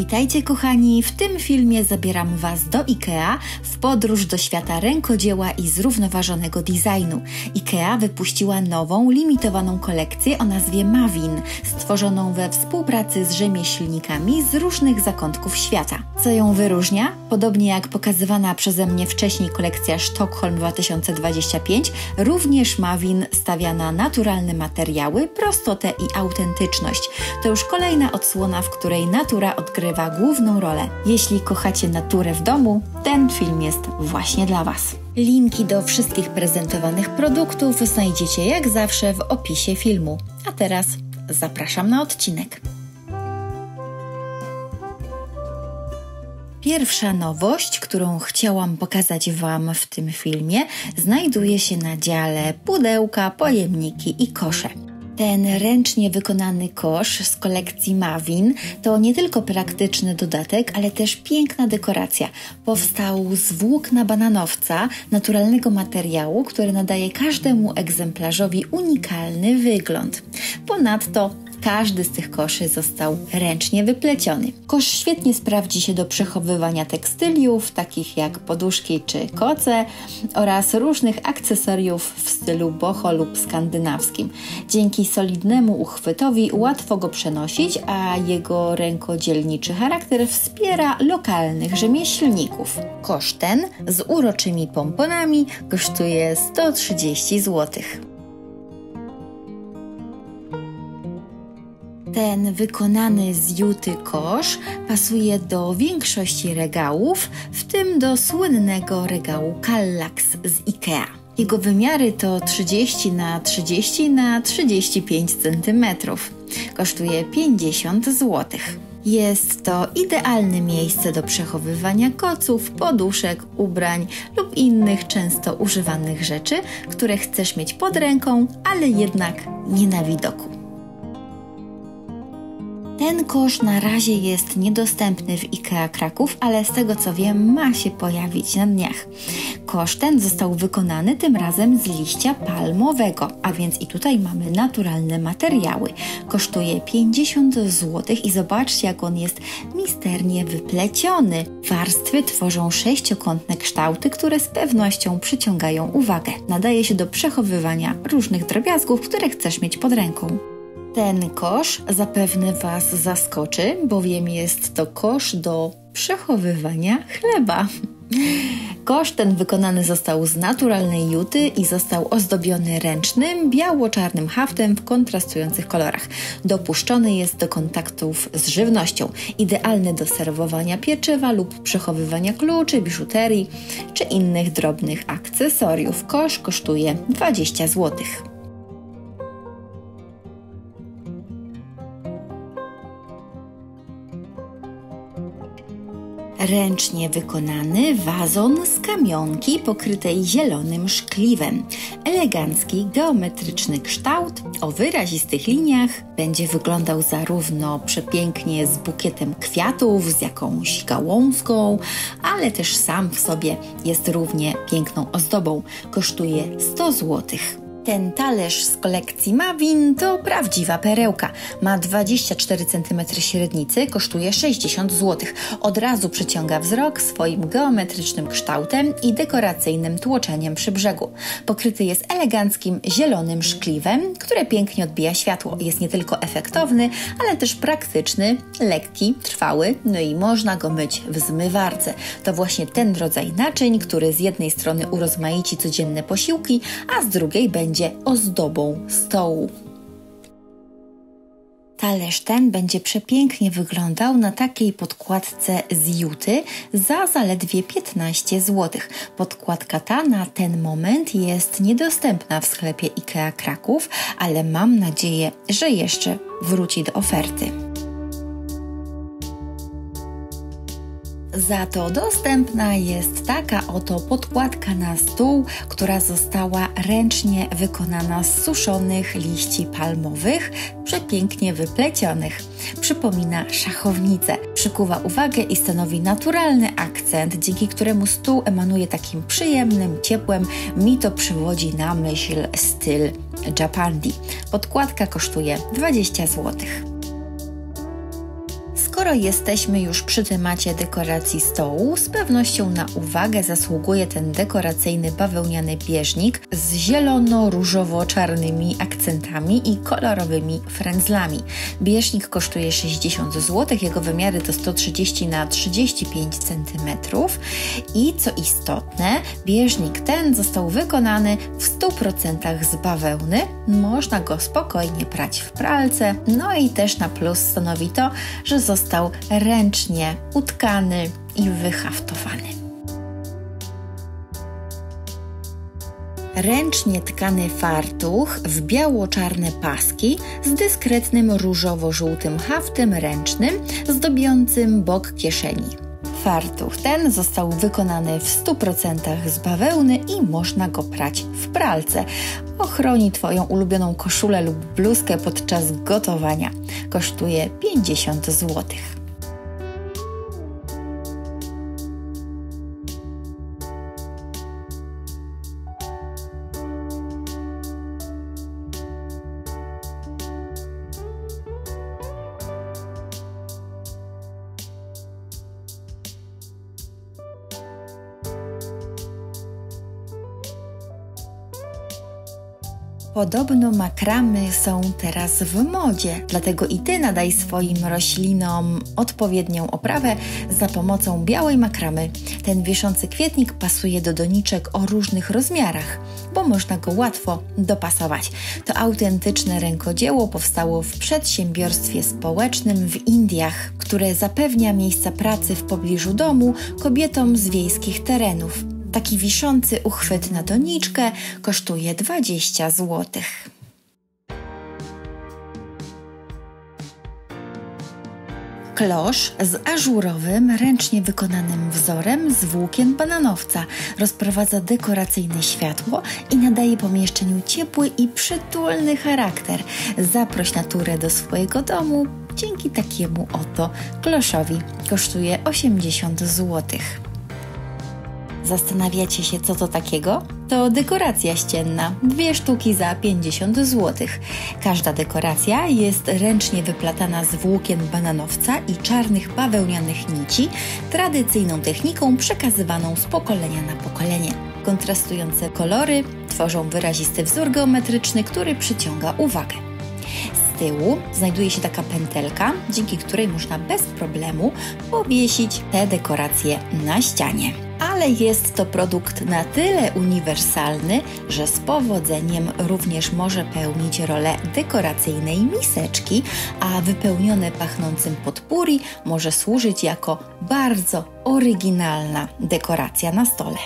Witajcie kochani, w tym filmie zabieram Was do IKEA w podróż do świata rękodzieła i zrównoważonego designu. IKEA wypuściła nową, limitowaną kolekcję o nazwie Mavin, stworzoną we współpracy z rzemieślnikami z różnych zakątków świata. Co ją wyróżnia? Podobnie jak pokazywana przeze mnie wcześniej kolekcja Sztokholm 2025, również Mavin stawia na naturalne materiały, prostotę i autentyczność. To już kolejna odsłona, w której natura odgrywa główną rolę. Jeśli kochacie naturę w domu, ten film jest właśnie dla Was. Linki do wszystkich prezentowanych produktów znajdziecie jak zawsze w opisie filmu. A teraz zapraszam na odcinek. Pierwsza nowość, którą chciałam pokazać Wam w tym filmie, znajduje się na dziale pudełka, pojemniki i kosze. Ten ręcznie wykonany kosz z kolekcji Mavin to nie tylko praktyczny dodatek, ale też piękna dekoracja. Powstał z włókna bananowca, naturalnego materiału, który nadaje każdemu egzemplarzowi unikalny wygląd. Ponadto każdy z tych koszy został ręcznie wypleciony. Kosz świetnie sprawdzi się do przechowywania tekstyliów, takich jak poduszki czy koce oraz różnych akcesoriów w stylu boho lub skandynawskim. Dzięki solidnemu uchwytowi łatwo go przenosić, a jego rękodzielniczy charakter wspiera lokalnych rzemieślników. Kosz ten z uroczymi pomponami kosztuje 130 zł. Ten wykonany z juty kosz pasuje do większości regałów, w tym do słynnego regału Kallax z IKEA. Jego wymiary to 30 x 30 x 35 cm. Kosztuje 50 zł. Jest to idealne miejsce do przechowywania koców, poduszek, ubrań lub innych często używanych rzeczy, które chcesz mieć pod ręką, ale jednak nie na widoku. Ten kosz na razie jest niedostępny w IKEA Kraków, ale z tego co wiem ma się pojawić na dniach. Kosz ten został wykonany tym razem z liścia palmowego, a więc i tutaj mamy naturalne materiały. Kosztuje 50 zł i zobaczcie, jak on jest misternie wypleciony. Warstwy tworzą sześciokątne kształty, które z pewnością przyciągają uwagę. Nadaje się do przechowywania różnych drobiazgów, które chcesz mieć pod ręką. Ten kosz zapewne Was zaskoczy, bowiem jest to kosz do przechowywania chleba. Kosz ten wykonany został z naturalnej juty i został ozdobiony ręcznym, biało-czarnym haftem w kontrastujących kolorach. Dopuszczony jest do kontaktów z żywnością, idealny do serwowania pieczywa lub przechowywania kluczy, biżuterii czy innych drobnych akcesoriów. Kosz kosztuje 20 zł. Ręcznie wykonany wazon z kamionki pokrytej zielonym szkliwem. Elegancki, geometryczny kształt o wyrazistych liniach będzie wyglądał zarówno przepięknie z bukietem kwiatów, z jakąś gałązką, ale też sam w sobie jest równie piękną ozdobą. Kosztuje 100 zł. Ten talerz z kolekcji Mavin to prawdziwa perełka. Ma 24 cm średnicy, kosztuje 60 zł. Od razu przyciąga wzrok swoim geometrycznym kształtem i dekoracyjnym tłoczeniem przy brzegu. Pokryty jest eleganckim zielonym szkliwem, które pięknie odbija światło. Jest nie tylko efektowny, ale też praktyczny, lekki, trwały, no i można go myć w zmywarce. To właśnie ten rodzaj naczyń, który z jednej strony urozmaici codzienne posiłki, a z drugiej będzie ozdobą stołu. Talerz ten będzie przepięknie wyglądał na takiej podkładce z juty za zaledwie 15 zł. Podkładka ta na ten moment jest niedostępna w sklepie IKEA Kraków, ale mam nadzieję, że jeszcze wróci do oferty. Za to dostępna jest taka oto podkładka na stół, która została ręcznie wykonana z suszonych liści palmowych, przepięknie wyplecionych. Przypomina szachownicę. Przykuwa uwagę i stanowi naturalny akcent, dzięki któremu stół emanuje takim przyjemnym ciepłem. Mi to przywodzi na myśl styl Japandi. Podkładka kosztuje 20 zł. Skoro jesteśmy już przy temacie dekoracji stołu, z pewnością na uwagę zasługuje ten dekoracyjny bawełniany bieżnik z zielono-różowo-czarnymi akcentami i kolorowymi frędzlami. Bieżnik kosztuje 60 zł, jego wymiary to 130 na 35 cm i co istotne, bieżnik ten został wykonany w 100% z bawełny, można go spokojnie prać w pralce, no i też na plus stanowi to, że został ręcznie utkany i wyhaftowany. Ręcznie tkany fartuch w biało-czarne paski z dyskretnym różowo-żółtym haftem ręcznym zdobiącym bok kieszeni. Fartuch ten został wykonany w 100% z bawełny i można go prać w pralce. Ochroni Twoją ulubioną koszulę lub bluzkę podczas gotowania. Kosztuje 50 zł. Podobno makramy są teraz w modzie, dlatego i Ty nadaj swoim roślinom odpowiednią oprawę za pomocą białej makramy. Ten wiszący kwietnik pasuje do doniczek o różnych rozmiarach, bo można go łatwo dopasować. To autentyczne rękodzieło powstało w przedsiębiorstwie społecznym w Indiach, które zapewnia miejsca pracy w pobliżu domu kobietom z wiejskich terenów. Taki wiszący uchwyt na doniczkę kosztuje 20 zł. Klosz z ażurowym, ręcznie wykonanym wzorem z włókien bananowca rozprowadza dekoracyjne światło i nadaje pomieszczeniu ciepły i przytulny charakter. Zaproś naturę do swojego domu dzięki takiemu oto kloszowi. Kosztuje 80 zł. Zastanawiacie się, co to takiego? To dekoracja ścienna, 2 sztuki za 50 zł. Każda dekoracja jest ręcznie wyplatana z włókien bananowca i czarnych bawełnianych nici, tradycyjną techniką przekazywaną z pokolenia na pokolenie. Kontrastujące kolory tworzą wyrazisty wzór geometryczny, który przyciąga uwagę. Z tyłu znajduje się taka pętelka, dzięki której można bez problemu powiesić te dekoracje na ścianie. Ale jest to produkt na tyle uniwersalny, że z powodzeniem również może pełnić rolę dekoracyjnej miseczki, a wypełnione pachnącym potpuri może służyć jako bardzo oryginalna dekoracja na stole.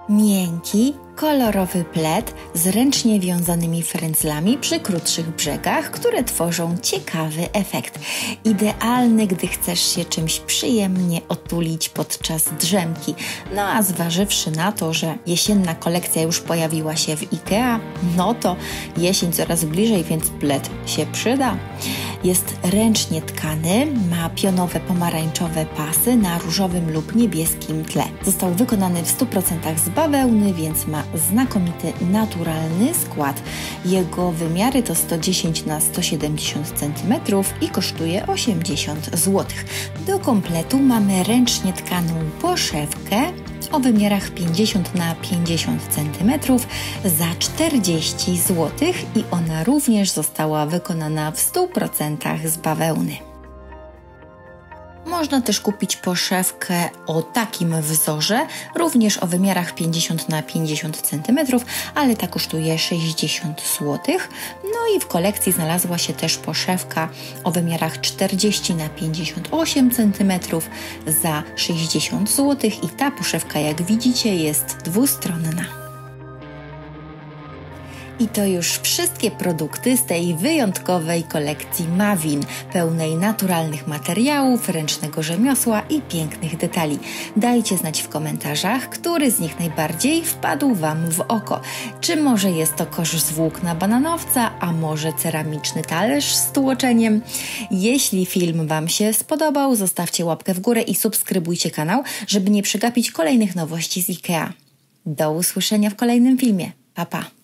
Miękki, kolorowy pled z ręcznie wiązanymi frędzlami przy krótszych brzegach, które tworzą ciekawy efekt. Idealny, gdy chcesz się czymś przyjemnie otulić podczas drzemki. No a zważywszy na to, że jesienna kolekcja już pojawiła się w IKEA, no to jesień coraz bliżej, więc pled się przyda. Jest ręcznie tkany, ma pionowe pomarańczowe pasy na różowym lub niebieskim tle. Został wykonany w 100% z bawełny, więc ma znakomity, naturalny skład. Jego wymiary to 110 na 170 cm i kosztuje 80 zł. Do kompletu mamy ręcznie tkaną poszewkę o wymiarach 50 na 50 cm za 40 zł i ona również została wykonana w 100% z bawełny. Można też kupić poszewkę o takim wzorze, również o wymiarach 50 na 50 cm, ale ta kosztuje 60 zł. No i w kolekcji znalazła się też poszewka o wymiarach 40 na 58 cm za 60 zł i ta poszewka, jak widzicie, jest dwustronna. I to już wszystkie produkty z tej wyjątkowej kolekcji Mavin, pełnej naturalnych materiałów, ręcznego rzemiosła i pięknych detali. Dajcie znać w komentarzach, który z nich najbardziej wpadł Wam w oko. Czy może jest to kosz z włókna bananowca, a może ceramiczny talerz z tłoczeniem? Jeśli film Wam się spodobał, zostawcie łapkę w górę i subskrybujcie kanał, żeby nie przegapić kolejnych nowości z IKEA. Do usłyszenia w kolejnym filmie. Pa, pa!